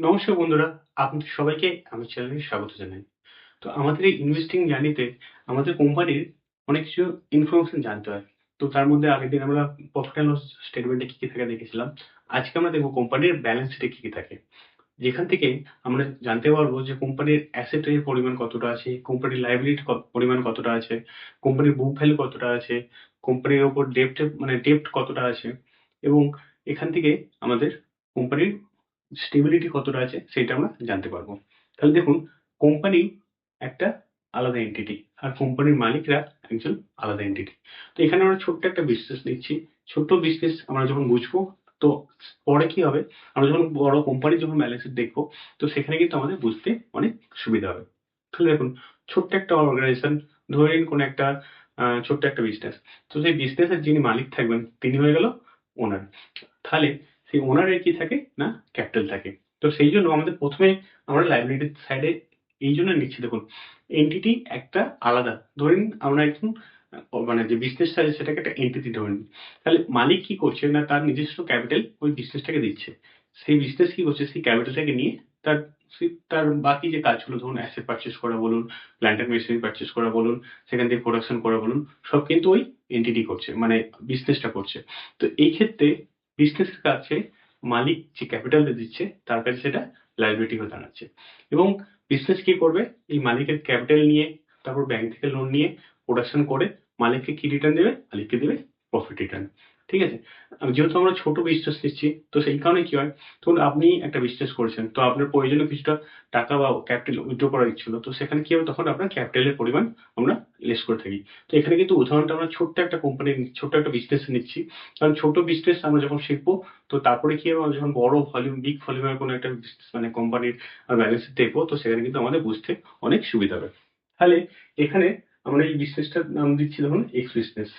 নমস্কার বন্ধুরা, আপনাদের সবাইকে আমার চ্যানেলে স্বাগত জানাই। তো আমাদের এই ইনভেস্টিং জার্নিতে আমাদের কোম্পানির অনেক কিছু ইনফরমেশন জানতে হয়। তো তার মধ্যে আগের দিন আমরা প্রফিট অ্যান্ড লস স্টেটমেন্টে কি থাকে দেখেছিলাম। আজকে আমরা দেখব কোম্পানির ব্যালেন্স শিটে কি থাকে। যেখান থেকে আমরা জানতে পারবো যে কোম্পানির অ্যাসেট এর পরিমাণ কতটা আছে, কোম্পানির লায়াবিলিটি পরিমাণ কতটা আছে, কোম্পানির বুক ভ্যালু কতটা আছে, কোম্পানির উপর ডেপ্ট কতটা আছে এবং এখান থেকে আমাদের কোম্পানির স্টেবিলিটি কতটা আছে সেটা আমরা জানতে পারবো। তাহলে দেখুন, কোম্পানি একটা আলাদা এন্টিটি আর কোম্পানির মালিকরা একজন আলাদা এন্টিটি। তো এখানে আমরা ছোট্ট একটা বিজনেস নিচ্ছি। ছোট্ট বিজনেস আমরা যখন বুঝবো, তো পরে কি হবে, আমরা যখন বড় কোম্পানির যখন ব্যালেন্স শিট দেখবো, তো সেখানে কিন্তু আমাদের বুঝতে অনেক সুবিধা হবে। তাহলে দেখুন, ছোট্ট একটা অর্গানাইজেশন, ধরে নিন কোনো একটা ছোট্ট একটা বিজনেস। তো সেই বিজনেসের যিনি মালিক থাকবেন তিনি হয়ে গেল ওনার। তাহলে সেই ওনারের কি থাকে না, ক্যাপিটাল থাকে। তো সেই জন্য আমাদের প্রথমে আমরা লাইবিলিটির সাইডে এই জন্য নিচ্ছি। দেখুন, এন্টিটি একটা আলাদা, ধরেন আমরা একদম মানে যে বিজনেসটা আছে সেটাকে একটা এন্টিটি ধরে নিই। তাহলে মালিক কি করছে না, তার নিজস্ব ক্যাপিটাল ওই বিজনেসটাকে দিচ্ছে। সেই বিজনেস কি করছে, সেই ক্যাপিটালটাকে নিয়ে তার তার বাকি যে কাজগুলো, ধরুন অ্যাসেট পারচেস করা বলুন, প্ল্যান্ট এন্ড মেশিনারি পারচেস করা বলুন, সেখান থেকে প্রোডাকশন করা বলুন, সব কিন্তু ওই এন্টিটি করছে, মানে বিজনেসটা করছে। তো এই ক্ষেত্রে বিজনেসের কাছে মালিক যে ক্যাপিটালটা দিচ্ছে তার কাছে সেটা লাইবিলিটি হয়ে দাঁড়াচ্ছে। এবং বিজনেস কি করবে, এই মালিকের ক্যাপিটাল নিয়ে, তারপর ব্যাংক থেকে লোন নিয়ে প্রোডাকশন করে মালিককে কি রিটার্ন দেবে, মালিককে দেবে প্রফিট রিটার্ন। ঠিক আছে। যেহেতু আমরা ছোট বিজনেস নিচ্ছি, তো সেই কারণে কি হয়, ধরুন আপনি একটা বিজনেস করেছেন, তো আপনার প্রয়োজনীয় কিছুটা টাকা বা ক্যাপিটাল উইথড্র করার ইচ্ছিল, তো সেখানে কি হবে, তখন আপনার ক্যাপিটালের পরিমাণ আমরা লেস করে থাকি। তো এখানে কিন্তু উদাহরণটা আমরা ছোট্ট একটা কোম্পানি, ছোট্ট একটা বিজনেস নিচ্ছি। কারণ ছোট বিজনেস আমরা যখন শিখবো, তো তারপরে কি হবে, আমরা যখন বড় ভলিউম, বিগ ভলিউমের কোনো একটা business, মানে কোম্পানির ব্যালেন্স দেখবো, তো সেখানে কিন্তু আমাদের বুঝতে অনেক সুবিধা হবে। তাহলে এখানে আমরা এই বিজনেসটার নাম দিচ্ছি ধরুন এক্স বিজনেস।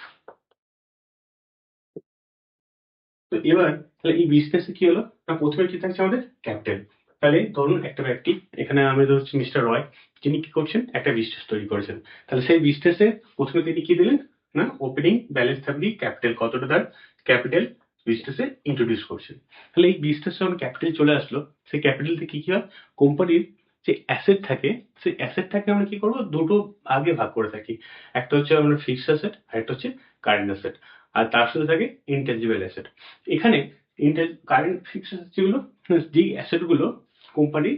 তো এবার তাহলে এই বিজনেসে কি হলো না, প্রথমে কি থাকছে আমাদের ক্যাপিটাল। তাহলে ধরুন একটা ব্যক্তি, এখানে আমি ধরছি মিস্টার রয়, যিনি কি করছেন, একটা বিজনেস তৈরি করেছেন। তাহলে সেই বিজনেসে প্রথমে তিনি কি দিলেন না, ওপেনিং ব্যালেন্স থাকবে ক্যাপিটাল কতটা, তার ক্যাপিটাল বিজনেসে ইন্ট্রোডিউস করছেন। তাহলে এই বিজনেস যখন ক্যাপিটাল চলে আসলো, সেই ক্যাপিটাল থেকে কি হয়, কোম্পানির যে অ্যাসেট থাকে, সেই অ্যাসেটটাকে আমরা কি করবো, দুটো ভাগে ভাগ করে থাকি। একটা হচ্ছে আমরা ফিক্সড অ্যাসেট, আর একটা হচ্ছে কারেন্ট অ্যাসেট। আর তার সাথে থাকে ইনটেনজিবল অ্যাসেট। এখানে কারেন্ট ফিক্সড অ্যাসেট যেগুলো, যেই অ্যাসেট গুলো কোম্পানির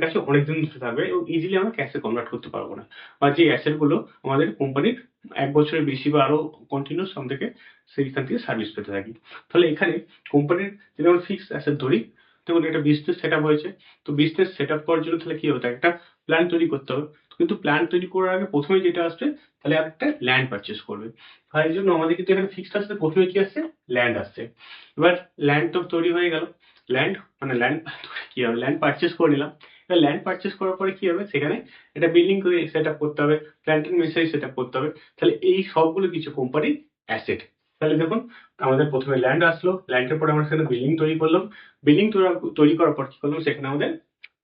কাছে অনেকদিন ধরে থাকবে এবং ইজিলি আমরা ক্যাশে কনভার্ট করতে পারবো না, বা যে অ্যাসেট গুলো আমাদের কোম্পানির 1 বছরের বেশি বা আরো কন্টিনিউস আমাদেরকে সেইখান থেকে সার্ভিস পেতে থাকি। তাহলে এখানে কোম্পানির যদি আমরা ফিক্সড অ্যাসেট ধরি, দেখুন একটা বিজনেস সেট আপ হয়েছে। তো বিজনেস সেট আপ করার জন্য তাহলে কি হতে হয়, একটা প্ল্যান তৈরি করতে হবে। কিন্তু প্ল্যান তৈরি করার আগে প্রথমে যেটা আসবে, তাহলে একটা ল্যান্ড পারচেস করবে। তাই জন্য আমাদের কিন্তু এখানে ফিক্সড আসছে, প্রথমে কি আসছে, ল্যান্ড আসছে। এবার ল্যান্ড তো তৈরি হয়ে গেল। ল্যান্ড কি হবে, ল্যান্ড পারচেস করে নিলাম। এবার ল্যান্ড পারচেস করার পরে কি হবে, সেখানে একটা বিল্ডিং করে সেট আপ করতে হবে, plant and machinery set up করতে হবে। তাহলে এই সবগুলো কিছু কোম্পানির অ্যাসেট। তাহলে দেখুন, আমাদের প্রথমে ল্যান্ড আসলো, ল্যান্ডের পরে আমরা সেখানে বিল্ডিং তৈরি করলাম। বিল্ডিং তৈরি করার পর কি করলাম, সেখানে আমাদের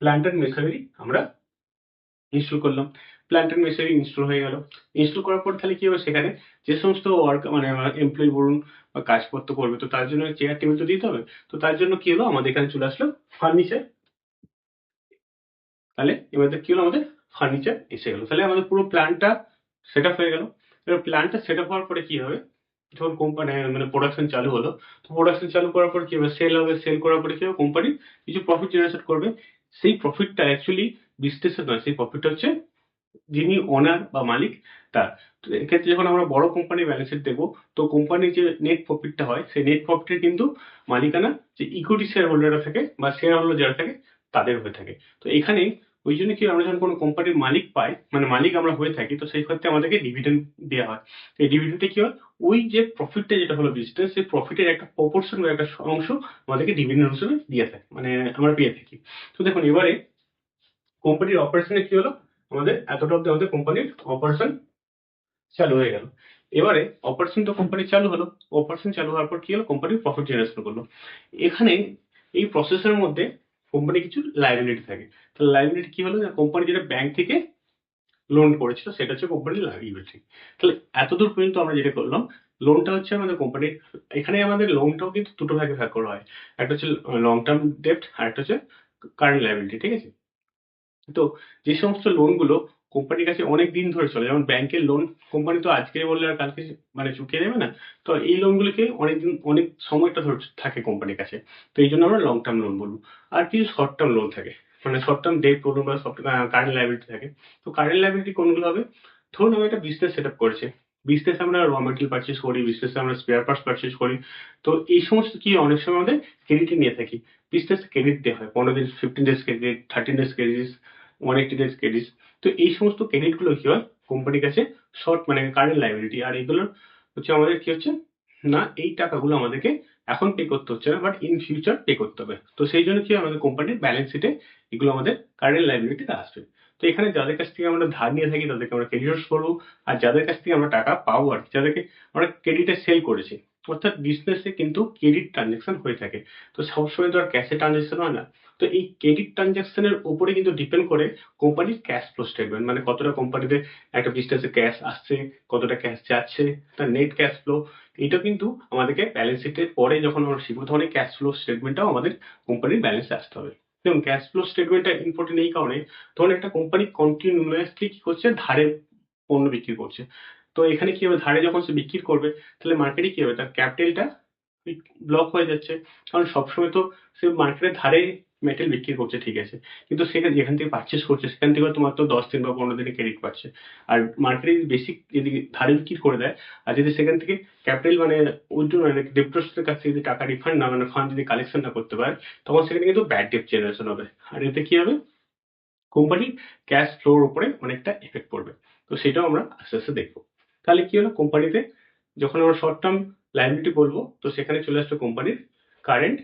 প্ল্যান্ট এন্ড মেশিনারি আমরা ইনস্টল করলাম। প্ল্যান্ট এন্ড মেশিনারি ইনস্টল হয়ে গেল। ইনস্টল করার পর তাহলে কি হবে, সেখানে যে সমস্ত ওয়ার্ক মানে এমপ্লয়ি বলুন বা কাজপত্র করবে, তো তার জন্য চেয়ার টেবিল তো দিতে হবে। তো তার জন্য কি হলো, আমাদের এখানে চলে আসলো ফার্নিচার। তাহলে এবার কি হলো, আমাদের ফার্নিচার এসে গেল। তাহলে আমাদের পুরো প্ল্যানটা সেট আপ হয়ে গেল। এবার প্ল্যানটা সেট আপ হওয়ার পরে কি হবে, যখন কোম্পানি মানে প্রোডাকশন চালু হলো, তো প্রোডাকশন চালু করার পর কি হবে, সেল হবে। সেল করার পরে কি হবে, কোম্পানি কিছু প্রফিট জেনারেট করবে। সেই প্রফিটটা অ্যাকচুয়ালি বিজনেসের নয়, সেই প্রফিটটা হচ্ছে যিনি ওনার বা মালিক তার। তো এক্ষেত্রে যখন আমরা বড় কোম্পানির ব্যালেন্স শিট দেখবো, তো কোম্পানির যে নেট প্রফিটটা হয়, সেই নেট প্রফিটের কিন্তু মালিকানা যে ইকুইটি শেয়ার হোল্ডাররা থাকে বা শেয়ার হোল্ডার যারা থাকে তাদের হয়ে থাকে। তো এখানে ওই জন্য কি, আমরা যখন কোনো কোম্পানির মালিক পাই, মানে মালিক আমরা হয়ে থাকি, তো সেই ক্ষেত্রে আমাদেরকে ডিভিডেন্ড দেওয়া হয়। এই ডিভিডেন্ডে কি হয়, ওই যে প্রফিটটা যেটা হলো বিজনেস, সেই প্রফিটের একটা প্রপোর্শন বা একটা অংশ আমাদেরকে ডিভিডেন্ড হিসেবে দিয়ে থাকে, মানে আমরা পেয়ে থাকি। তো দেখুন, এবারে কোম্পানির অপারেশনে কি হলো, আমাদের এতটা অব্দি আমাদের কোম্পানির অপারেশন চালু হয়ে গেল। এবারে অপারেশন তো কোম্পানি চালু হলো। অপারেশন চালু হওয়ার পর কি হলো, কোম্পানি প্রফিট জেনারেশন করলো। এখানে এই প্রসেসের মধ্যে কোম্পানি কিছু লাইবিলিটি থাকে। তাহলে লাইবিলিটি কি হলো, কোম্পানি যেটা ব্যাংক থেকে লোন করেছিল সেটা হচ্ছে কোম্পানির লাইবিলিটি। তাহলে এতদূর পর্যন্ত আমরা যেটা করলাম, লোনটা হচ্ছে আমাদের কোম্পানির। এখানে আমাদের লোনটাও কিন্তু দুটো ভাগে ভাগ করা হয়। একটা হচ্ছে লং টার্ম ডেপ্ট, আর একটা হচ্ছে কারেন্ট লায়াবিলিটি, ঠিক আছে? তো যে সমস্ত লোনগুলো কোম্পানির কাছে অনেক দিন ধরে চলে, যেমন ব্যাংকের লোন কোম্পানি তো আজকে বললে আর কালকে মানে চুকিয়ে দেবে না। তো এই লোনগুলোকে অনেকদিন, অনেক সময়টা ধরে থাকে কোম্পানির কাছে। তো এই জন্য আমরা লং টার্ম লোন বলবো। আর কিছু শর্ট টার্ম লোন থাকে, মানে শর্ট টার্ম ডেট বলুন বা কারেন্ট লায়াবিলিটি থাকে। তো কারেন্ট লায়াবিলিটি কোনগুলো হবে? ধরুন আমরা একটা বিজনেস সেট আপ করেছি, বিজনেসে আমরা র মেটেরিয়াল পারচেস করি, বিজনেসে আমরা স্পেয়ার পার্টস পারচেস করি। তো এই সমস্ত কি অনেক সময় আমাদের ক্রেডিটে নিয়ে থাকি। বিজনেস ক্রেডিট দেওয়া হয় 15 দিন, 15 days credit, 13 days credit, 180 days credit. তো এই সমস্ত ক্রেডিট গুলো কি হয় কোম্পানির কাছে শর্ট মানে কারেন্ট লাইবিলিটি। আর এগুলো হচ্ছে আমাদের কি হচ্ছে না, এই টাকাগুলো আমাদেরকে এখন পে করতে হচ্ছে না, বাট ইন ফিউচার পে করতে হবে। তো সেই জন্য কি হয়, আমাদের কোম্পানির ব্যালেন্স শিটে এগুলো আমাদের কারেন্ট লাইবিলিটিতে আসবে। তো এখানে যাদের কাছ থেকে আমরা ধার নিয়ে থাকি তাদেরকে আমরা ক্রেডিটর্স করবো, আর যাদের কাছ থেকে আমরা টাকা পাবো আর কি, যাদেরকে আমরা ক্রেডিটে সেল করেছি, অর্থাৎ বিজনেসে কিন্তু ক্রেডিট ট্রানজাকশন হয়ে থাকে। তো সবসময় তো আর ক্যাশে ট্রানজাকশন হয় না। তো এই ক্রেডিট ট্রানজাকশনের উপরে কিন্তু ডিপেন্ড করে কোম্পানির ক্যাশ ফ্লো স্টেটমেন্ট, মানে কতটা কোম্পানিতে একটা বিজনেসে ক্যাশ আসছে, কতটা ক্যাশ যাচ্ছে, তার নেট ক্যাশ ফ্লো। এটা কিন্তু আমাদেরকে ব্যালেন্স শিটের পরে যখন আমরা শিখবো তখন এই ক্যাশ ফ্লো স্টেটমেন্টটাও আমাদের কোম্পানির ব্যালেন্সে আসতে হবে। দেখুন ক্যাশ ফ্লো স্টেটমেন্টটা ইম্পর্টেন্ট এই কারণে, ধরুন একটা কোম্পানি কন্টিনিউয়াসলি কি করছে, ধারে পণ্য বিক্রি করছে। তো এখানে কি হবে, ধারে যখন সে বিক্রি করবে তাহলে মার্কেটে কি হবে, তার ক্যাপিটালটা ব্লক হয়ে যাচ্ছে। কারণ সবসময় তো সে মার্কেটের ধারে মেটেরিয়াল বিক্রি করছে, ঠিক আছে, কিন্তু সেখানে যেখান থেকে পারচেস করছে সেখান থেকে তোমার তো 10 দিন বা 15 দিনে ক্রেডিট পাচ্ছে। আর মার্কেটে যদি বেশি যদি ধারে বিক্রি করে দেয়, আর যদি সেখান থেকে ক্যাপিটাল মানে উইথড্র মানে ডেপ্টরসের কাছে যদি টাকা রিফান্ড না মানে ফান্ড যদি কালেকশন না করতে পারে, তখন সেখানে কিন্তু ব্যাড ডেট জেনারেশন হবে। আর এতে কি হবে, কোম্পানির ক্যাশ ফ্লোর উপরে অনেকটা এফেক্ট পড়বে। তো সেটাও আমরা আস্তে আস্তে দেখবো। তাহলে কি হলো, কোম্পানিতে যখন আমরা শর্ট টার্ম লাইবিলিটি বলবো তো সেখানে চলে আসবে কোম্পানির কারেন্ট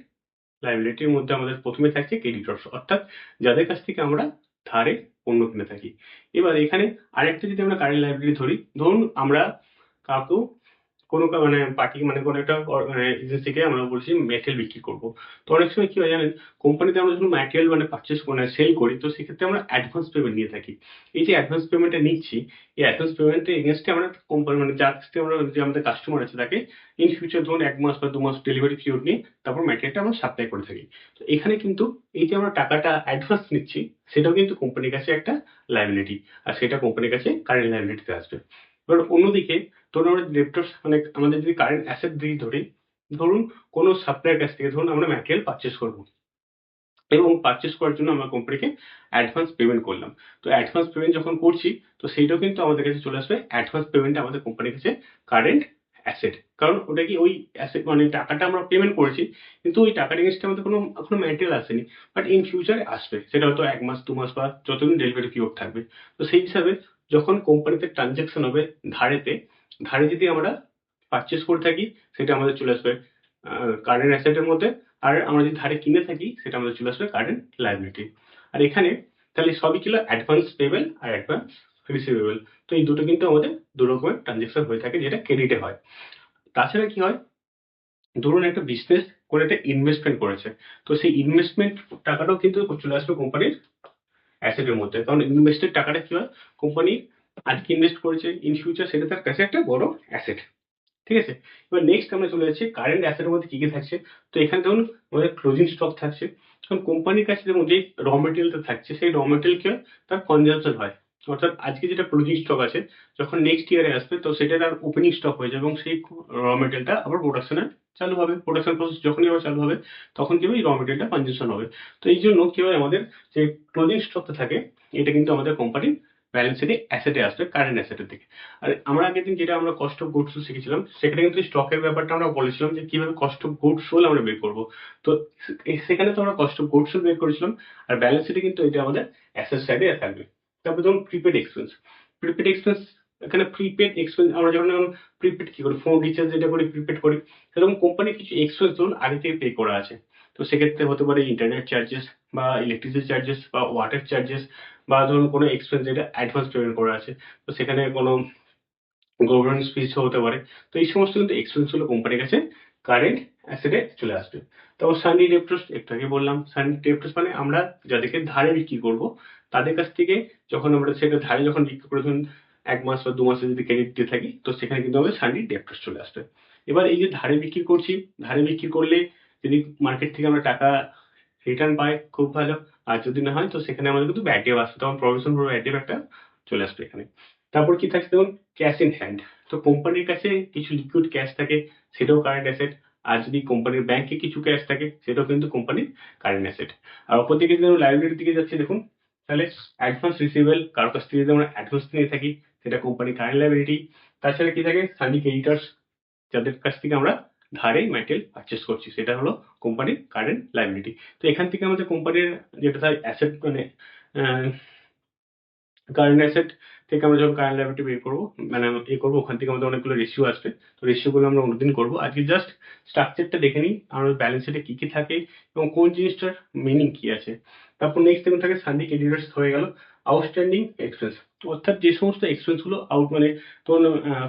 লাইবিলিটির মধ্যে আমাদের প্রথমে থাকছে ক্রেডিটর্স, অর্থাৎ যাদের কাছ থেকে আমরা ধারে পণ্য কিনে থাকি। এবার এখানে আরেকটা যদি আমরা কারেন্ট লাইবিলিটি ধরি, ধরুন আমরা কাউকেও কোনো মানে পার্টি মানে কোনো একটা মানে এজেন্সিকে আমরা বলছি মেটেরিয়াল বিক্রি করবো। তো অনেক সময় কি হয় জানেন, কোম্পানিতে আমরা যখন ম্যাটেরিয়াল মানে পারচেস মানে সেল করি তো সেক্ষেত্রে আমরা অ্যাডভান্স পেমেন্ট নিয়ে থাকি। এই যে অ্যাডভান্স পেমেন্টটা নিচ্ছি, এই অ্যাডভান্স পেমেন্টের এগেনস্টে আমরা কোম্পানি মানে যার কাছ থেকে আমরা যে আমাদের কাস্টমার আছে তাকে ইন ফিউচার ধরুন 1 মাস বা 2 মাস ডেলিভারি পিরিয়ড নিয়ে তারপর ম্যাটেরিয়ালটা আমরা সাপ্লাই করে থাকি। তো এখানে কিন্তু এই যে আমরা টাকাটা অ্যাডভান্স নিচ্ছি সেটাও কিন্তু কোম্পানির কাছে একটা লায়াবিলিটি, আর সেটা কোম্পানির কাছে কারেন্ট লায়াবিলিটিতে আসবে। এবার অন্যদিকে ধরুন আমরা ডেপ্টর্স মানে আমাদের যদি কারেন্ট অ্যাসেট দিয়ে ধরি, ধরুন কোনো সাপ্লায়ার কাছ থেকে ধরুন আমরা ম্যাটেরিয়াল পারচেস করবো এবং পারচেস করার জন্য আমরা কোম্পানিকে অ্যাডভান্স পেমেন্ট করলাম। তো অ্যাডভান্স পেমেন্ট যখন করছি তো সেইটাও কিন্তু আমাদের কাছে চলে আসবে, অ্যাডভান্স পেমেন্ট আমাদের কোম্পানির কাছে কারেন্ট অ্যাসেট। কারণ ওটা কি ওই অ্যাসেট মানে টাকাটা আমরা পেমেন্ট করেছি, কিন্তু ওই টাকার এগেইনস্টে আমাদের কোনো এখনো ম্যাটেরিয়াল আসেনি, বাট ইন ফিউচারে আসবে, সেটা হয়তো 1 মাস 2 মাস বা যতদিন ডেলিভারি পিরিয়ড থাকবে। তো সেই হিসাবে যখন কোম্পানিতে ট্রানজাকশন হবে ধারেতে, ধারে যদি আমরা পারচেস করে থাকি সেটা আমাদের চলে আসবে কারেন্ট অ্যাসেটের মধ্যে, আর আমরা যদি ধারে কিনে থাকি সেটা আমাদের চলে আসবে কারেন্ট লায়াবিলিটি। আর এখানে তাহলে সবই ছিল অ্যাডভান্স পেবেল আর অ্যাডভান্স রিসিভেবল। তো এই দুটো কিন্তু আমাদের দু রকমের ট্রানজাকশন হয়ে থাকে যেটা ক্রেডিটে হয়। তাছাড়া কি হয়, ধরুন একটা বিজনেস করে একটা ইনভেস্টমেন্ট করেছে, তো সেই ইনভেস্টমেন্ট টাকাটাও কিন্তু চলে আসবে কোম্পানির অ্যাসেটের মধ্যে। কারণ ইনভেস্টেড টাকাটা কি হয়, কোম্পানি আজকে ইনভেস্ট করেছে, ইন ফিউচার সেটা তার কাছে একটা বড় অ্যাসেট, ঠিক আছে? এবার নেক্সট আমরা চলে যাচ্ছি কারেন্ট অ্যাসেটের মধ্যে কি কি থাকছে। তো এখানে ধরুন আমাদের ক্লোজিং স্টক থাকছে। কারণ কোম্পানির কাছে যেমন যেই র মেটেরিয়ালটা থাকছে সেই র মেটেরিয়াল কি হয়, তার কনজাম্পশন হয়। অর্থাৎ আজকে যেটা ক্লোজিং স্টক আছে যখন নেক্সট ইয়ারে আসবে তো সেটার আর ওপেনিং স্টক হয়ে যাবে এবং সেই র মেটেরিয়ালটা আবার প্রোডাকশনে চালু হবে। প্রোডাকশন প্রসেস যখনই আবার চালু হবে তখন কি হবে, এই র মেটেরিয়ালটা কনজাম্পশন হবে। তো এই জন্য কি হয়, আমাদের যে ক্লোজিং স্টকটা থাকে এটা কিন্তু আমাদের কোম্পানির ব্যালেন্স শিটে অ্যাসেটে আসবে, কারেন্ট অ্যাসেটের দিকে। আর আমরা আগের দিন যেটা আমরা কস্ট অফ গুডস শিখেছিলাম সেখানে কিন্তু স্টকের ব্যাপারটা আমরা বলেছিলাম যে কিভাবে কস্ট অফ গুডস সোল্ড আমরা বের করবো। তো সেখানে তো আমরা কস্ট অফ গুডস সোল্ড বের করেছিলাম, আর ব্যালেন্স শিটে কিন্তু এটা আমাদের অ্যাসেট সাইডে থাকবে। তারপর ধরুন প্রিপেড এক্সপেন্স। প্রিপেড এক্সপেন্স, এখানে প্রিপেড এক্সপেন্স আমরা যখন প্রিপেড কি করি, ফোন রিচার্জ যেটা করি প্রিপেড করি, সেরকম কোম্পানির কিছু এক্সপেন্স ধরুন আগে থেকে পে করা আছে। তো সেক্ষেত্রে হতে পারে ইন্টারনেট চার্জেস বা ইলেকট্রিসিটি চার্জেস বা ওয়াটার চার্জেস, বা ধরুন কোনো এক্সপেন্স যেটা অ্যাডভান্স পেমেন্ট করা আছে, তো সেখানে কোনো গভর্নমেন্ট ফিস হতে পারে। তো এই সমস্ত কিন্তু এক্সপেন্স গুলো কোম্পানির কাছে কারেন্ট অ্যাসেটে চলে আসবে। তারপর সানডি ডেপ্টর্স, একটু আগে বললাম সানডি ডেপ্টর্স মানে আমরা যাদেরকে ধারে বিক্রি করব তাদের কাছ থেকে যখন আমরা সেটা ধারে যখন বিক্রি করে ধরুন 1 মাস বা 2 মাসে যদি ক্রেডিট দিয়ে থাকি তো সেখানে কিন্তু আমাদের সানডি ডেপ্টর্স চলে আসবে। এবার এই যে ধারে বিক্রি করছি, ধারে বিক্রি করলে যদি মার্কেট থেকে আমরা টাকা রিটার্ন পায় খুব ভালো, আর যদি না হয় তো সেখানে আমাদের কিন্তু ব্যাড ডেট আসবে, তখন প্রভিশন ফর ব্যাড ডেট একটা চলে আসবে এখানে। তারপর কি থাকছে দেখুন, ক্যাশ ইন হ্যান্ড। তো কোম্পানির কাছে কিছু লিকুইড ক্যাশ থাকে, সেটাও কারেন্ট অ্যাসেট। আর যদি কোম্পানির ব্যাংকে কিছু ক্যাশ থাকে সেটাও কিন্তু কোম্পানির কারেন্ট অ্যাসেট। আর অপর দিকে যদি আমরা লাইবিলিটির দিকে যাচ্ছি দেখুন, তাহলে অ্যাডভান্স রিসিভেবল, কারোর কাছ থেকে যদি আমরা অ্যাডভান্স নিয়ে থাকি সেটা কোম্পানির কারেন্ট লাইবিলিটি। তাছাড়া কি থাকে, সানি ক্রেডিটার্স, যাদের কাছ থেকে আমরা ধারে ম্যাটেরিয়াল পারচেস করছি, সেটা হলো কোম্পানির কারেন্ট লাইবিলিটি। তো এখান থেকে আমাদের কোম্পানির যেটা থাকে অ্যাসেট, মানে কারেন্ট অ্যাসেট থেকে আমরা যখন কারেন্ট লাইবিলিটি বের করবো, মানে করবো, ওখান থেকে আমাদের অনেকগুলো রেশিও আসবে। তো রেশিওগুলো আমরা অন্যদিন করবো। আজকে জাস্ট স্ট্রাকচারটা দেখে নিই, আমাদের ব্যালেন্স শিটে কি কি থাকে এবং কোন জিনিসটার মিনিং কি আছে। তারপর নেক্সট দেখুন থাকে সানডে ক্রেডিটার্স হয়ে গেল। আউটস্ট্যান্ডিং এক্সপেন্স, অর্থাৎ যে সমস্ত এক্সপেন্স গুলো আউট, মানে ধরুন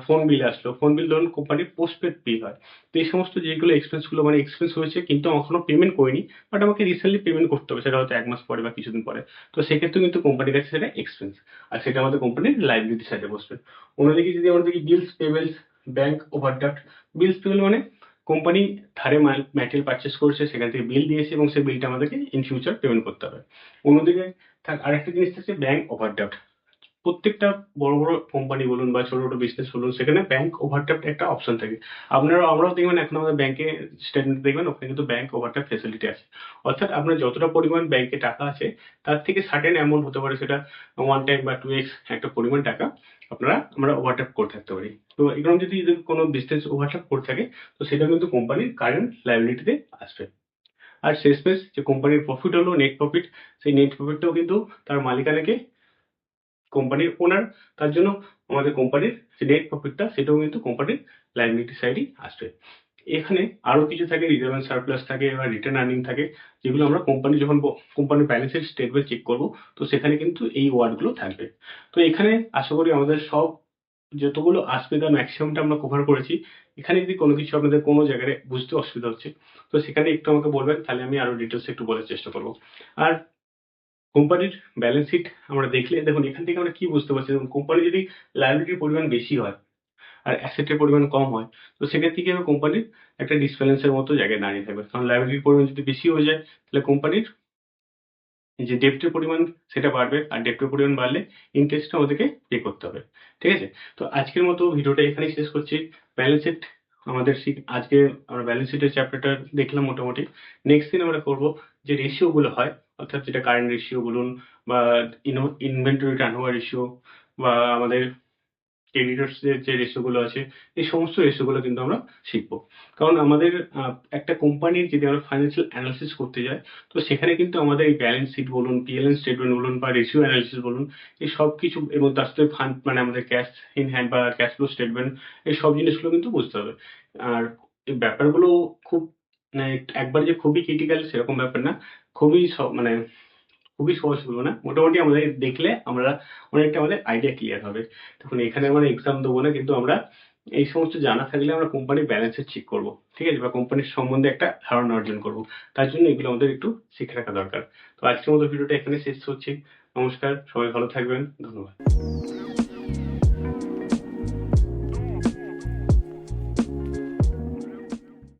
ফোন বিল আসলো, ফোন বিল ধরুন কোম্পানির পোস্টপেড বিল হয়। তো এই সমস্ত যেগুলো এক্সপেন্স গুলো, মানে এক্সপেন্স হয়েছে কিন্তু এখনো পেমেন্ট করিনি, বাট আমাকে রিসেন্টলি পেমেন্ট করতে হবে, সেটা হয়তো 1 মাস পরে বা কিছুদিন পরে। তো সেক্ষেত্রে কিন্তু কোম্পানির কাছে সেটা এক্সপেন্স, আর সেটা আমাদের কোম্পানির লাইবিলিটি সাইডে বসবে। অন্যদিকে যদি আমরা দেখি বিলস পেবেলস, ব্যাংক ওভারড্রাফট। বিলস পেবেল মানে কোম্পানি ধারে ম্যাটেরিয়াল পারচেস করছে, সেখান থেকে বিল দিয়েছে এবং সেই বিলটা আমাদেরকে ইন ফিউচার পেমেন্ট করতে হবে। অন্যদিকে আরেকটা জিনিস থাকছে ব্যাংক ওভারড্রাফট। প্রত্যেকটা বড় বড় কোম্পানি বলুন বা ছোট ছোট বিজনেস বলুন, সেখানে ব্যাংক ওভারড্রাফট একটা অপশন থাকে। আমরাও দেখবেন এখন আমাদের ব্যাংকে স্টেটমেন্ট দেখবেন, ওখানে কিন্তু ব্যাংক ওভারড্রাফট ফেসিলিটি আছে। অর্থাৎ আপনার যতটা পরিমাণ ব্যাংকে টাকা আছে তার থেকে সার্টেন অ্যামাউন্ট হতে পারে, সেটা 1 টাইম বা 2x একটা পরিমাণ টাকা আমরা ওভারড্রাফট করে থাকতে পারি। তো এরকম যদি কোনো বিজনেস ওভারড্রাফট করে থাকে, তো সেটা কিন্তু কোম্পানির কারেন্ট লাইবিলিটিতে আসবে। আর শেষমেশ যে কোম্পানির প্রফিট হলো নেট প্রফিট, সেই নেট প্রফিটটাও কিন্তু তার মালিকানাকে, কোম্পানির ওনার, তার জন্য আমাদের কোম্পানির যে নেট প্রফিটটা সেটাও কিন্তু কোম্পানির লাইবিলিটি সাইডই আসবে। এখানে আরো কিছু থাকে, রিজার্ভ এন্ড সারপ্লাস থাকে বা রিটার্ন আর্নিং থাকে, যেগুলো আমরা কোম্পানি যখন কোম্পানির ব্যালেন্সের স্টেটমেন্ট চেক করব, তো সেখানে কিন্তু এই ওয়ার্ডগুলো থাকবে। তো এখানে আশা করি আমাদের সব যতগুলো আসবে তার ম্যাক্সিমামটা আমরা কভার করেছি। এখানে যদি কোনো কিছু আপনাদের কোনো জায়গায় বুঝতে অসুবিধা হচ্ছে, তো সেখানে একটু আমাকে বলবেন, তাহলে আমি আরো ডিটেলস একটু বলার চেষ্টা করবো। আর কোম্পানির ব্যালেন্স শিট আমরা দেখলে দেখুন, এখান থেকে আমরা কি বুঝতে পারছি, দেখুন কোম্পানি যদি লায়াবিলিটির পরিমাণ বেশি হয় আর অ্যাসেটের পরিমাণ কম হয়, তো সেক্ষেত্রে কি হবে, কোম্পানির একটা ডিসব্যালেন্সের মতো জায়গায় দাঁড়িয়ে থাকবে। কারণ লায়াবিলিটির পরিমাণ যদি বেশি হয়ে যায়, তাহলে কোম্পানির যে ডেপ্টের পরিমাণ সেটা বাড়বে, আর ডেপ্টের পরিমাণ বাড়লে ইন্টারেস্টটা আমাদেরকে পে করতে হবে। ঠিক আছে? তো আজকের মতো ভিডিওটা এখানেই শেষ করছি। ব্যালেন্স শিট আমাদের আজকে আমরা ব্যালেন্স শিটের চ্যাপ্টারটা দেখলাম মোটামুটি। নেক্সট দিন আমরা করব যে রেশিও গুলো হয়, অর্থাৎ যেটা কারেন্ট রেশিও বলুন বা ইনভেন্টরি টার্নওভার রেশিও বা আমাদের ক্রেডিটর্স এর যে রেশিও গুলো আছে, এই সমস্ত রেশিও গুলো কিন্তু আমরা শিখবো। কারণ আমাদের একটা কোম্পানির যদি আমরা ফাইন্যান্সিয়াল অ্যানালিসিস করতে যাই, তো সেখানে কিন্তু আমাদের এই ব্যালেন্স শিট বলুন, পিএল স্টেটমেন্ট বলুন বা রেশিও অ্যানালিসিস বলুন, এই সব কিছু এবং তার সাথে ফান্ড, মানে আমাদের ক্যাশ ইন হ্যান্ড বা ক্যাশ ফ্লো স্টেটমেন্ট, এই সব জিনিসগুলো কিন্তু বুঝতে হবে। আর এই ব্যাপারগুলো খুব, মানে একবার যে খুবই ক্রিটিক্যাল সেরকম ব্যাপার না, খুবই মানে খুবই সহজ বলবো না, মোটামুটি আমাদের দেখলে আমরা অনেকটা আমাদের আইডিয়া ক্লিয়ার হবে। তখন এখানে আমরা এক্সাম দেবো না, কিন্তু আমরা এই সমস্ত জানা থাকলে আমরা কোম্পানির ব্যালেন্স চেক করবো, ঠিক আছে, বা কোম্পানির সম্বন্ধে একটা ধারণা অর্জন করবো। তার জন্য এগুলো আমাদের একটু শিখে রাখা দরকার। তো আজকের মতো ভিডিওটা এখানে শেষ করছি। নমস্কার, সবাই ভালো থাকবেন, ধন্যবাদ।